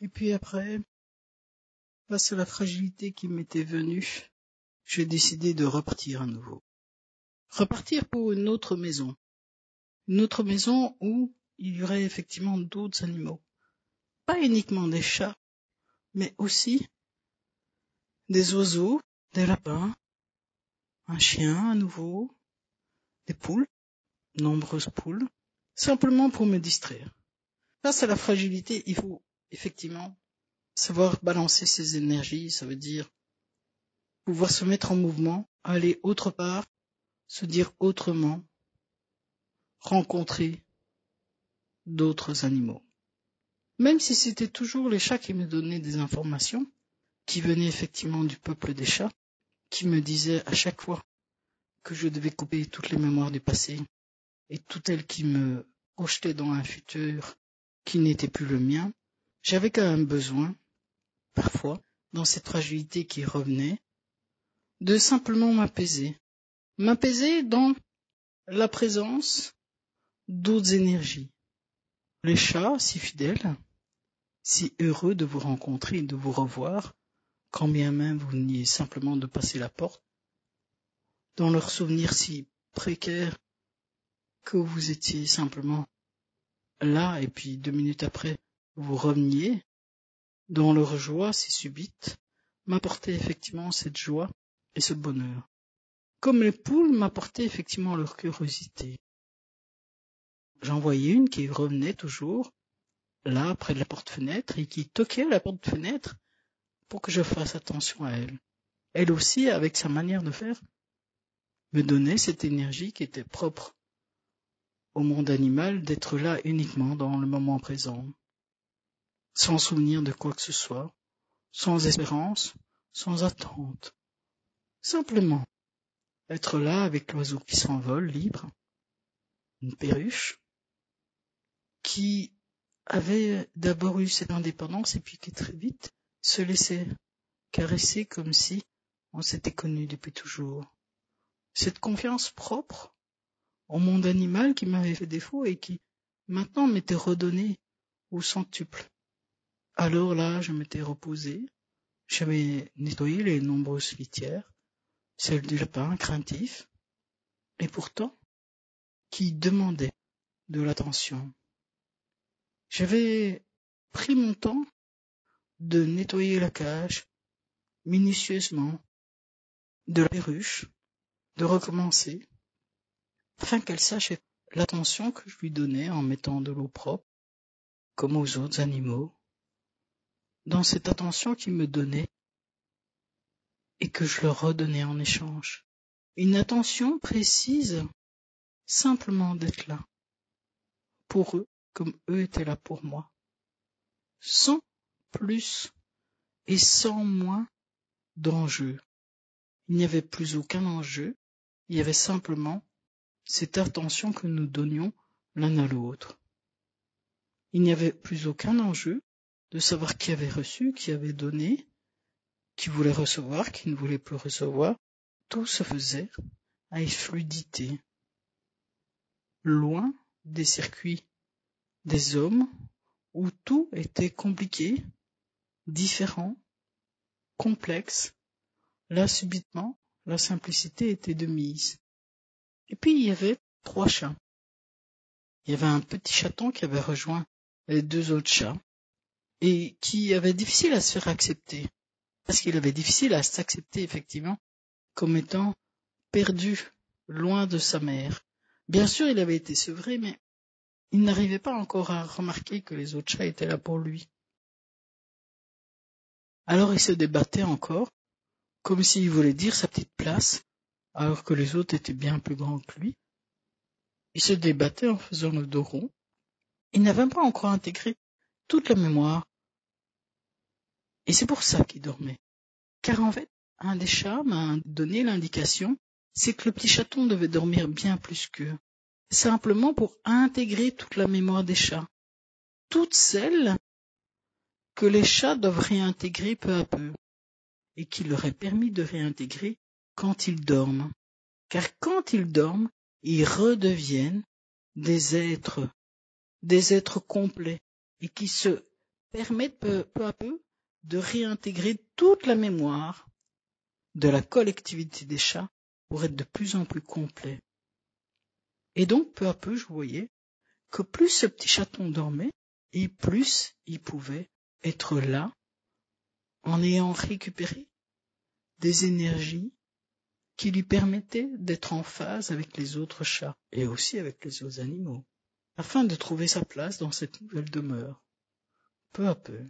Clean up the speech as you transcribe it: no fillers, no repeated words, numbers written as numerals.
Et puis après, face à la fragilité qui m'était venue, j'ai décidé de repartir à nouveau. Repartir pour une autre maison. Une autre maison où il y aurait effectivement d'autres animaux. Pas uniquement des chats, mais aussi des oiseaux, des lapins, un chien à nouveau, des poules, nombreuses poules, simplement pour me distraire. Face à la fragilité, il faut effectivement savoir balancer ses énergies, ça veut dire pouvoir se mettre en mouvement, aller autre part, se dire autrement, rencontrer d'autres animaux. Même si c'était toujours les chats qui me donnaient des informations, qui venaient effectivement du peuple des chats, qui me disaient à chaque fois que je devais couper toutes les mémoires du passé et toutes elles qui me projetaient dans un futur qui n'était plus le mien, j'avais quand même besoin, parfois, dans cette fragilité qui revenait, de simplement m'apaiser. M'apaiser dans la présence d'autres énergies. Les chats, si fidèles, si heureux de vous rencontrer et de vous revoir, quand bien même vous veniez simplement de passer la porte, dans leurs souvenirs si précaires que vous étiez simplement là et puis 2 minutes après vous reveniez, dans leur joie si subite, m'apportaient effectivement cette joie et ce bonheur. Comme les poules m'apportaient effectivement leur curiosité. J'en voyais une qui revenait toujours là près de la porte-fenêtre et qui toquait à la porte-fenêtre pour que je fasse attention à elle. Elle aussi, avec sa manière de faire, me donnait cette énergie qui était propre au monde animal d'être là uniquement dans le moment présent, sans souvenir de quoi que ce soit, sans espérance, sans attente. Simplement être là avec l'oiseau qui s'envole libre, une perruche, qui avait d'abord eu cette indépendance et puis qui très vite se laissait caresser comme si on s'était connu depuis toujours. Cette confiance propre au monde animal qui m'avait fait défaut et qui maintenant m'était redonnée au centuple. Alors là, je m'étais reposé, j'avais nettoyé les nombreuses litières, celle du lapin craintif, et pourtant qui demandait de l'attention. J'avais pris mon temps de nettoyer la cage minutieusement, de la perruche, de recommencer, afin qu'elle sache l'attention que je lui donnais en mettant de l'eau propre, comme aux autres animaux, dans cette attention qu'il me donnait et que je leur redonnais en échange. Une attention précise, simplement d'être là, pour eux comme eux étaient là pour moi, sans plus et sans moins d'enjeu. Il n'y avait plus aucun enjeu, il y avait simplement cette attention que nous donnions l'un à l'autre. Il n'y avait plus aucun enjeu de savoir qui avait reçu, qui avait donné, qui voulait recevoir, qui ne voulait plus recevoir. Tout se faisait avec fluidité, loin des circuits des hommes où tout était compliqué, différent, complexe. Là, subitement, la simplicité était de mise. Et puis, il y avait 3 chats. Il y avait un petit chaton qui avait rejoint les 2 autres chats et qui avait difficile à se faire accepter. Parce qu'il avait difficile à s'accepter, effectivement, comme étant perdu, loin de sa mère. Bien sûr, il avait été sevré, mais il n'arrivait pas encore à remarquer que les autres chats étaient là pour lui. Alors il se débattait encore, comme s'il voulait dire sa petite place, alors que les autres étaient bien plus grands que lui. Il se débattait en faisant le dos rond. Il n'avait pas encore intégré toute la mémoire. Et c'est pour ça qu'il dormait. Car en fait, un des chats m'a donné l'indication, c'est que le petit chaton devait dormir bien plus qu'eux. Simplement pour intégrer toute la mémoire des chats. Toutes celles que les chats doivent réintégrer peu à peu. Et qui leur est permis de réintégrer quand ils dorment. Car quand ils dorment, ils redeviennent des êtres complets et qui se permettent peu à peu de réintégrer toute la mémoire de la collectivité des chats pour être de plus en plus complet. Et donc, peu à peu, je voyais que plus ce petit chaton dormait, et plus il pouvait être là en ayant récupéré des énergies qui lui permettaient d'être en phase avec les autres chats et aussi avec les autres animaux, afin de trouver sa place dans cette nouvelle demeure. Peu à peu,